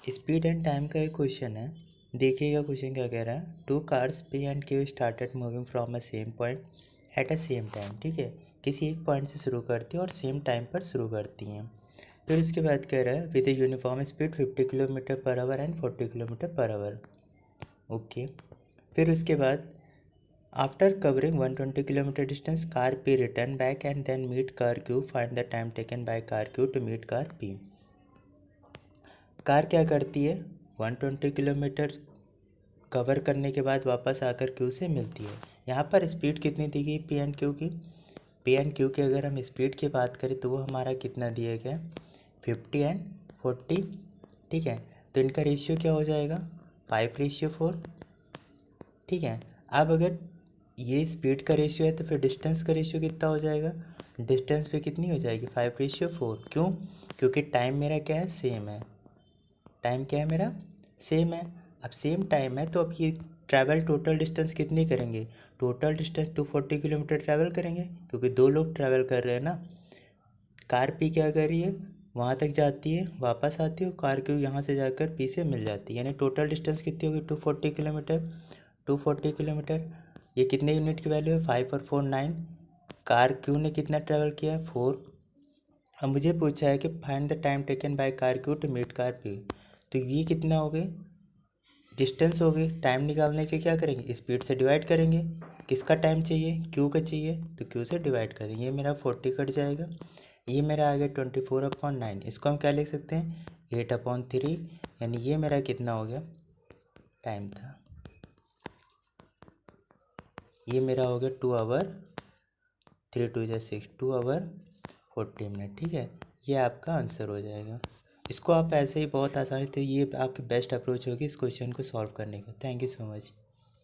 Speed and time का एक question है। देखिएगा क्वेश्चन क्या कह रहा है। Two cars P and Q started moving from a same point at a same time. ठीक है, किसी एक पॉइंट से शुरू करती हैं और सेम टाइम पर शुरू करती हैं। फिर उसके बाद कह रहा है with a uniform speed 50 kilometre per hour and 40 kilometre per hour. Okay, फिर उसके बाद after covering 120 kilometre distance car P return back and then meet car Q। Find the time taken by car Q to meet car P। Car क्या करती है, 120 kilometre cover करने के बाद वापस आकर क्यू से मिलती है। यहाँ पर स्पीड कितनी दी गई P एंड Q की। P एंड Q की अगर हम स्पीड की बात करें तो वो हमारा कितना दिया गया, 50 एंड 40। ठीक है, तो इनका रेशियो क्या हो जाएगा, 5:4। ठीक है, अब अगर ये स्पीड का रेशियो है तो फिर डिस्टेंस का रेशियो कितना हो जाएगा, डिस्टेंस पे कितनी हो जाएगी, 5:4। क्यों, क्योंकि टाइम मेरा क्या है, सेम है। टाइम क्या है मेरा, सेम है। अब सेम टाइम है तो अब ये ट्रैवल टोटल डिस्टेंस कितनी करेंगे, टोटल डिस्टेंस 240 किलोमीटर ट्रैवल करेंगे, क्योंकि दो लोग ट्रैवल कर रहे हैं ना। कार पी क्या कर रही है, वहाँ तक जाती है वापस आती है, कार क्यू यहाँ से जाकर पी से मिल जाती है। यानी टोटल डिस्टेंस कितनी होगी, 240 किलोमीटर। 240 किलोमीटर, ये कितने यूनिट की वैल्यू है, 5 और 4 9। कार क्यू ने कितना ट्रैवल किया है, 4। अब मुझे पूछा है कि find the time taken by car Q to meet car P. तो ये कितना हो गए, डिस्टेंस हो गई। टाइम निकालने के क्या करेंगे, स्पीड से डिवाइड करेंगे। किसका टाइम चाहिए, क्यू का चाहिए, तो क्यू से डिवाइड कर देंगे। ये मेरा 40 कट जाएगा, ये मेरा आ गया 24/9। इसको हम क्या लिख सकते हैं, 8/3। यानी ये मेरा कितना हो गया, टाइम था, ये मेरा हो गया 2 आवर 3 2 6, 2 आवर 40 मिनट। ठीक है, ये आपका आंसर हो जाएगा। इसको आप ऐसे ही बहुत आसानी से, ये आपकी बेस्ट अप्रोच होगी इस क्वेश्चन को सॉल्व करने का। Thank you so much.